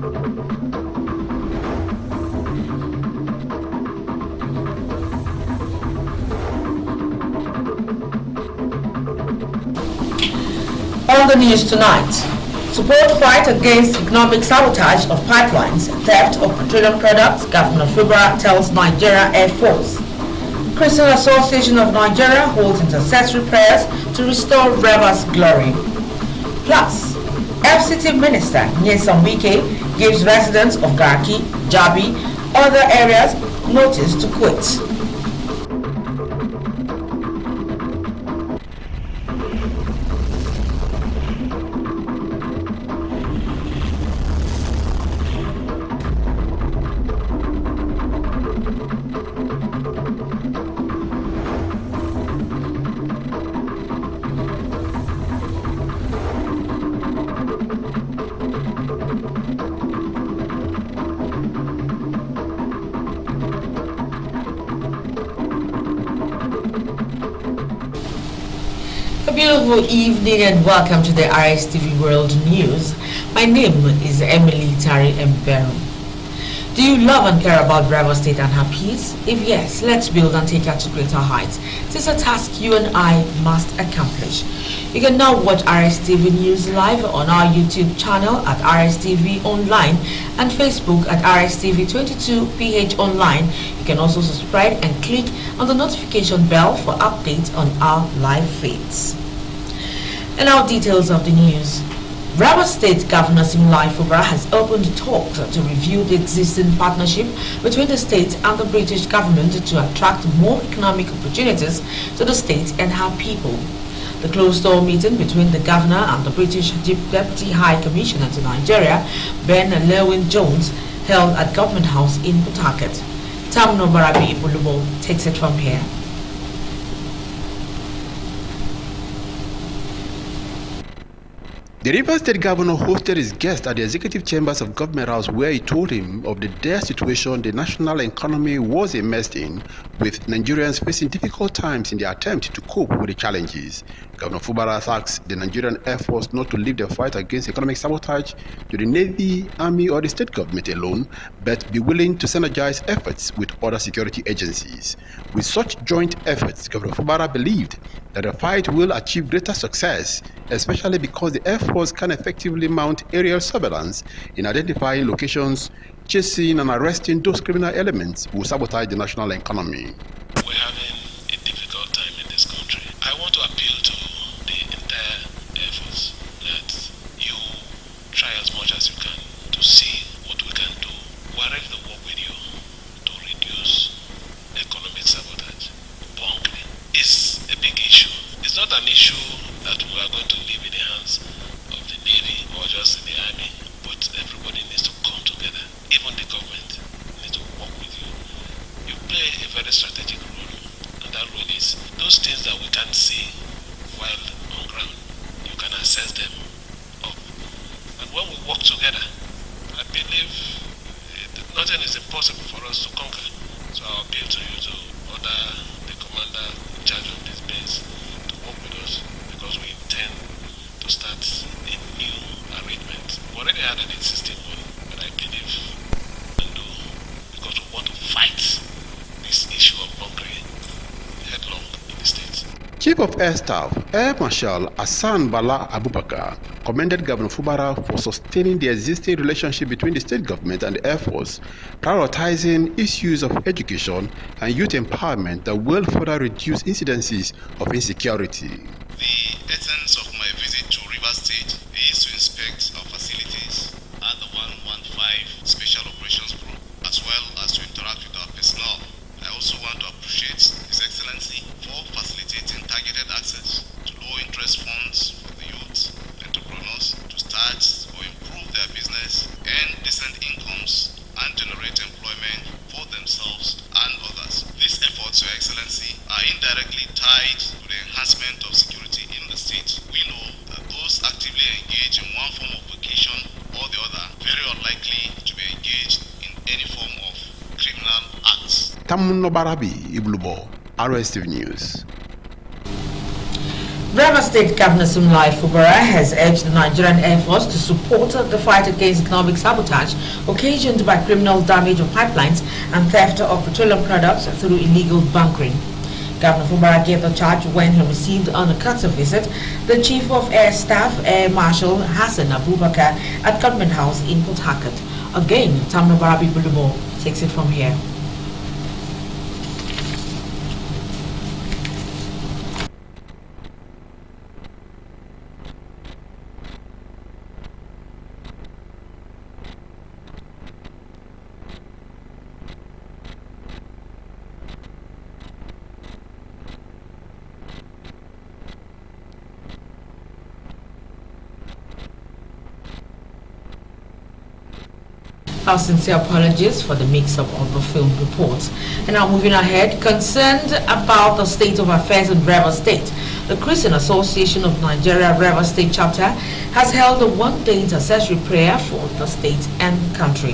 On the news tonight, support fight against economic sabotage of pipelines, theft of petroleum products, Governor Fubara tells Nigeria Air Force. Christian Association of Nigeria holds intercessory prayers to restore Rivers' glory. Plus, FCT Minister Nyesom Wike gives residents of Garki, Jabi, other areas notice to quit. A beautiful evening and welcome to the RSTV World News. My name is Emily Tari Mbero. Do you love and care about Rivers State and her peace? If yes, let's build and take her to greater heights. This is a task you and I must accomplish. You can now watch RSTV News live on our YouTube channel at RSTV Online and Facebook at RSTV22PH Online. You can also subscribe and click on the notification bell for updates on our live feeds. And now details of the news. Rivers State Governor Similai Fubara has opened talks to review the existing partnership between the state and the British government to attract more economic opportunities to the state and her people. The closed-door meeting between the governor and the British Deputy High Commissioner to Nigeria, Ben Lewin-Jones, held at Government House in Port Harcourt. Tamno Barabi Ibulubo takes it from here. The Rivers State Governor hosted his guest at the Executive Chambers of Government House, where he told him of the dire situation the national economy was immersed in, with Nigerians facing difficult times in their attempt to cope with the challenges. Governor Fubara asked the Nigerian Air Force not to leave the fight against economic sabotage to the Navy, Army or the state government alone, but be willing to synergize efforts with other security agencies. With such joint efforts, Governor Fubara believed that the fight will achieve greater success, especially because the Air Force can effectively mount aerial surveillance in identifying locations, chasing and arresting those criminal elements who sabotage the national economy. We're having a difficult time in this country. I want to appeal to the entire Air Force that you try as much as you can to see what we can do wherever they work with you to reduce economic sabotage. Bunkering is a big issue. It's not an issue that we are going to leave in the hands of the Navy or just in the Army, but everybody needs to come together. Even the government needs to work with you. You play a very strategic role, and that role is those things that we can't see while on ground. You can assess them up. And when we work together, I believe nothing is impossible for us to conquer. So I appeal to you to order the commander in charge of this base to work with us, because we intend to start a new arrangement. We already had an existing one, but I believe we can do, because we want to fight this issue of bunkering headlong in the state. Chief of Air Staff, Air Marshal Hassan Bala Abubakar, commended Governor Fubara for sustaining the existing relationship between the state government and the Air Force, prioritizing issues of education and youth empowerment that will further reduce incidences of insecurity. The essence of my visit to Rivers State is to inspect our facilities at the 115 Special Operations Group, as well as to interact with our personnel. I also want to appreciate His Excellency for facilitating targeted access to low-interest funds for the youth entrepreneurs to start or improve their business, earn decent incomes, and generate employment for themselves and others. These efforts, Your Excellency, are indirectly tied to the enhancement of security in the state. We know that those actively engaged in one form of vocation or the other very unlikely to be engaged in any form of criminal acts. Tamno Barabi Ibulubo, RSTV News. Rivers State Governor Sumilai Fubara has urged the Nigerian Air Force to support the fight against economic sabotage occasioned by criminal damage of pipelines and theft of petroleum products through illegal bunkering. Governor Fubara gave the charge when he received on a courtesy visit the Chief of Air Staff, Air Marshal Hassan Abubakar, at Government House in Port Harcourt. Again, Tamna Barabi Bulumo takes it from here. Our sincere apologies for the mix-up of the film reports. And now moving ahead, concerned about the state of affairs in Rivers State, the Christian Association of Nigeria Rivers State chapter has held a one-day intercessory prayer for the state and country.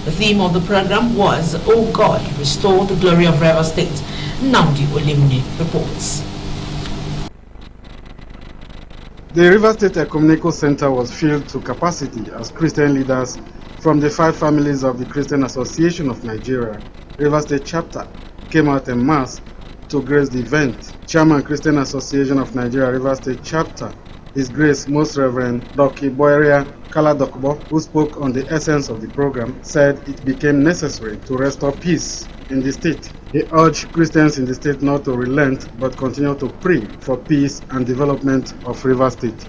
The theme of the program was, "Oh God, restore the glory of Rivers State." Namdi Olimni reports. The Rivers State Ecumenical Center was filled to capacity as Christian leaders from the 5 families of the Christian Association of Nigeria Rivers State chapter came out en masse to grace the event. Chairman Christian Association of Nigeria Rivers State chapter, His Grace Most Reverend Dr. Boeria Kaladokbo, who spoke on the essence of the program, said it became necessary to restore peace in the state. He urged Christians in the state not to relent but continue to pray for peace and development of Rivers State.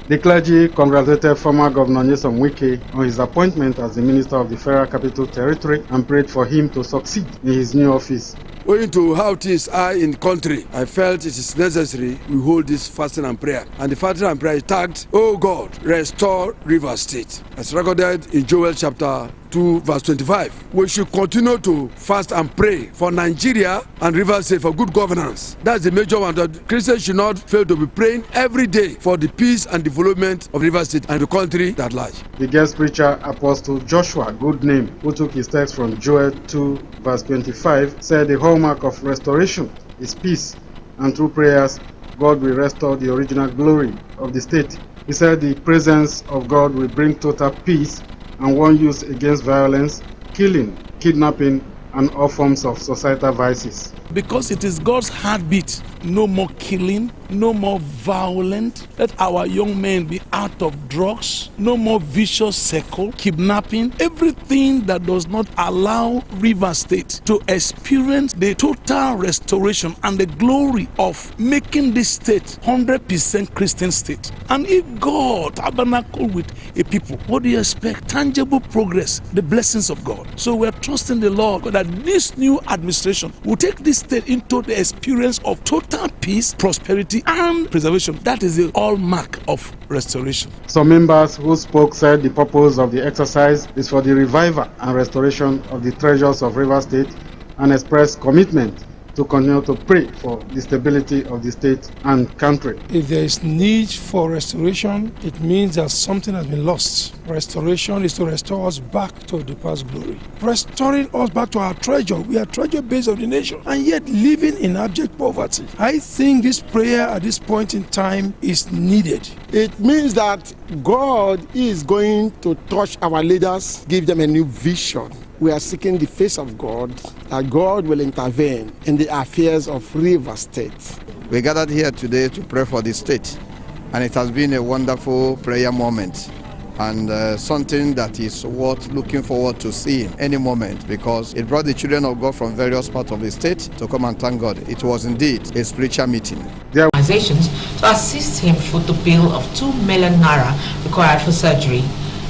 The clergy congratulated former Governor Nyesom Wike on his appointment as the Minister of the Federal Capital Territory and prayed for him to succeed in his new office. Owing to how things are in the country, I felt it is necessary we hold this fasting and prayer. And the fasting and prayer is tagged, "Oh God, restore Rivers State," as recorded in Joel chapter 2 verse 25. We should continue to fast and pray for Nigeria and Rivers State for good governance. That's the major one. That Christians should not fail to be praying every day for the peace and development of Rivers State and the country at large. The guest preacher, Apostle Joshua Goodname, who took his text from Joel 2 verse 25, said the hallmark of restoration is peace, and through prayers, God will restore the original glory of the state. He said the presence of God will bring total peace and one used against violence, killing, kidnapping, and all forms of societal vices. Because it is God's heartbeat. No more killing, no more violence. Let our young men be out of drugs. No more vicious circle, kidnapping. Everything that does not allow Rivers State to experience the total restoration and the glory of making this state 100% Christian state. And if God tabernacle with a people, what do you expect? Tangible progress, the blessings of God. So we are trusting the Lord that this new administration will take this state into the experience of total peace, prosperity, and preservation. That is the hallmark of restoration. Some members who spoke said the purpose of the exercise is for the revival and restoration of the treasures of Rivers State and expressed commitment to continue to pray for the stability of the state and country. If there is need for restoration, it means that something has been lost. Restoration is to restore us back to the past glory. Restoring us back to our treasure. We are treasure base of the nation, and yet living in abject poverty. I think this prayer at this point in time is needed. It means that God is going to touch our leaders, give them a new vision. We are seeking the face of God, that God will intervene in the affairs of Rivers State. We gathered here today to pray for the state, and it has been a wonderful prayer moment, and something that is worth looking forward to seeing any moment, because it brought the children of God from various parts of the state to come and thank God. It was indeed a spiritual meeting. The organizations to assist him with the bill of 2 million naira required for surgery.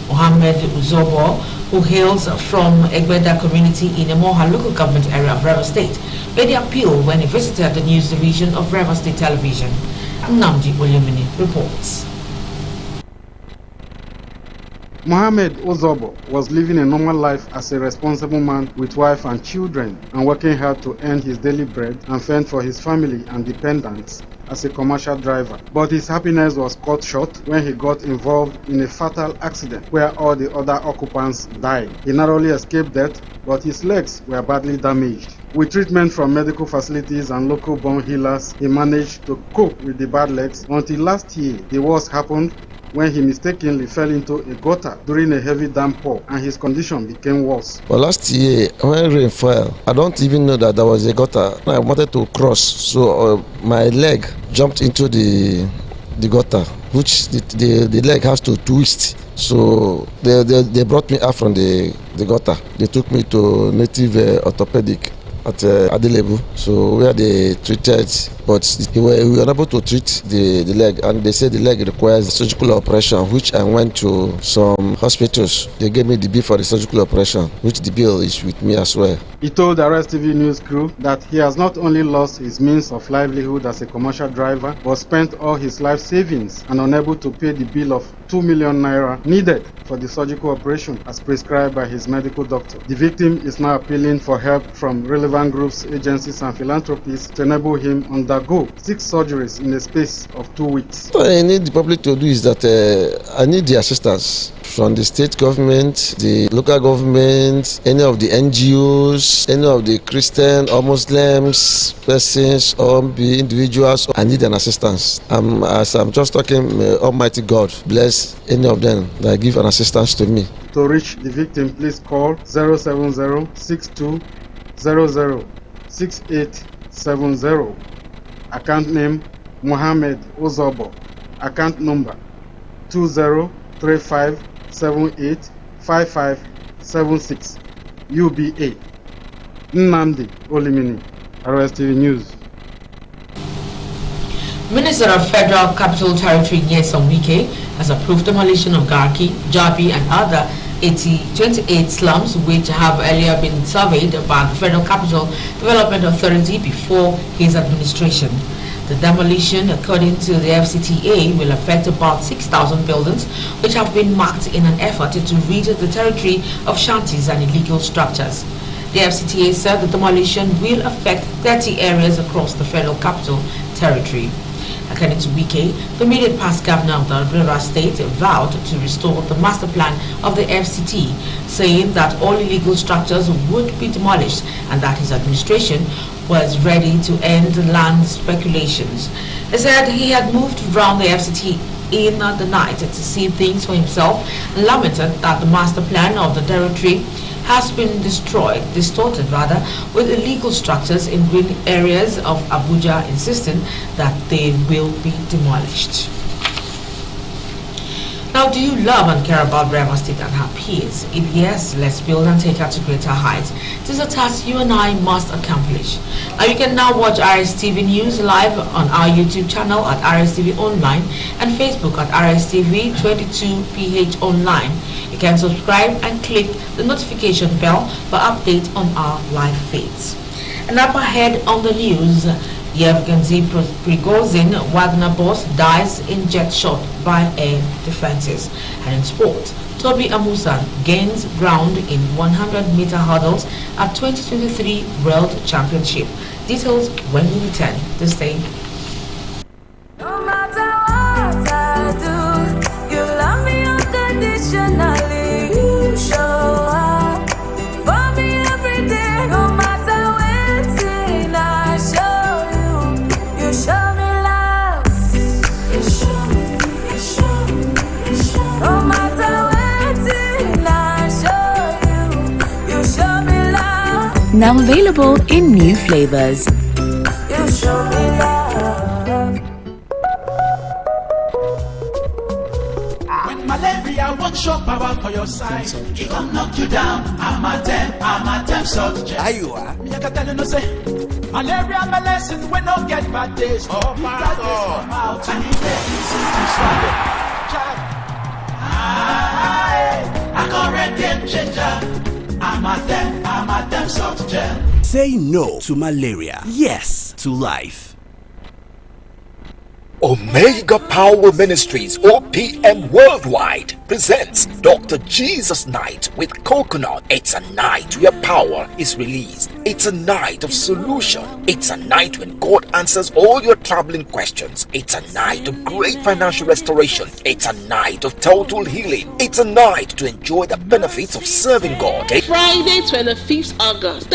Mohammed Uzobo, who hails from Egbeda community in Emoha local government area of Rivers State, made the appeal when he visited the news division of Rivers State Television. Namdi Oyemini reports. Mohammed Uzobo was living a normal life as a responsible man with wife and children and working hard to earn his daily bread and fend for his family and dependents as a commercial driver. But his happiness was cut short when he got involved in a fatal accident where all the other occupants died. He narrowly escaped death, but his legs were badly damaged. With treatment from medical facilities and local born healers, he managed to cope with the bad legs until last year. The worst happened when he mistakenly fell into a gutter during a heavy downpour and his condition became worse. Well, last year when rain fell, I don't even know that there was a gutter. I wanted to cross, so my leg jumped into the gutter, which the leg has to twist. So they brought me out from the gutter. They took me to native orthopedic at Adelebu, so where they treated, but we were unable to treat the leg, and they said the leg requires surgical operation, which I went to some hospitals. They gave me the bill for the surgical operation, which the bill is with me as well. He told the RSTV news crew that he has not only lost his means of livelihood as a commercial driver, but spent all his life savings and unable to pay the bill of 2 million naira needed for the surgical operation as prescribed by his medical doctor. The victim is now appealing for help from relevant groups, agencies and philanthropists to enable him undergo 6 surgeries in a space of 2 weeks. What I need the public to do is that I need the assistance from the state government, the local government, any of the NGOs, any of the Christian or Muslims, persons or the individuals. I need an assistance. As I'm just talking, may Almighty God bless any of them that give an assistance to me. To reach the victim, please call 070-6200-6870. Account name Mohammed Ozobo. Account number 2035785576. UBA. Nnamdi Olimini, RSTV News. Minister of Federal Capital Territory Nyesom Wike has approved demolition of Garki, Jabi and other 28 slums which have earlier been surveyed by the Federal Capital Development Authority before his administration. The demolition, according to the FCTA, will affect about 6,000 buildings which have been marked in an effort to rid the territory of shanties and illegal structures. The FCTA said the demolition will affect 30 areas across the Federal Capital Territory. According to Wike, the immediate past governor of the Rivers State vowed to restore the master plan of the FCT, saying that all illegal structures would be demolished and that his administration was ready to end land speculations. He said he had moved around the FCT in the night to see things for himself and lamented that the master plan of the territory has been distorted with illegal structures in green areas of Abuja, insisting that they will be demolished. Now, do you love and care about Rivers State and her peers? If yes, let's build and take her to greater heights. This is a task you and I must accomplish. Now, you can now watch RSTV News live on our YouTube channel at RSTV Online and Facebook at RSTV 22PH Online. You can subscribe and click the notification bell for updates on our live feeds. And up ahead on the news, Yevgeny Prigozhin, Wagner boss, dies in jet shot by air defenses. And in sport, Toby Amusan gains ground in 100-meter hurdles at 2023 World Championship. Details when we return this day. No matter what I do, you love me unconditionally. You show up for me every day. No matter when I show you, you show me love. You show me, you show me, you show me. No matter when I show you, you show me love. Now available in new flavors. You show me love. When malaria won't show power for your side, it gon' knock you down. I'm a temp salt gel. Are you are? Me I can tell you no say. Malaria my lesson when no get bad days. Oh my God. Come out and it easy to swallow. I got red game changer. I'm a temp salt gel. Say no to malaria. Yes to life. Omega Power Ministries OPM Worldwide presents Dr. Jesus Night with Coconut. It's a night where power is released. It's a night of solution. It's a night when God answers all your troubling questions. It's a night of great financial restoration. It's a night of total healing. It's a night to enjoy the benefits of serving God. Friday, 25th August.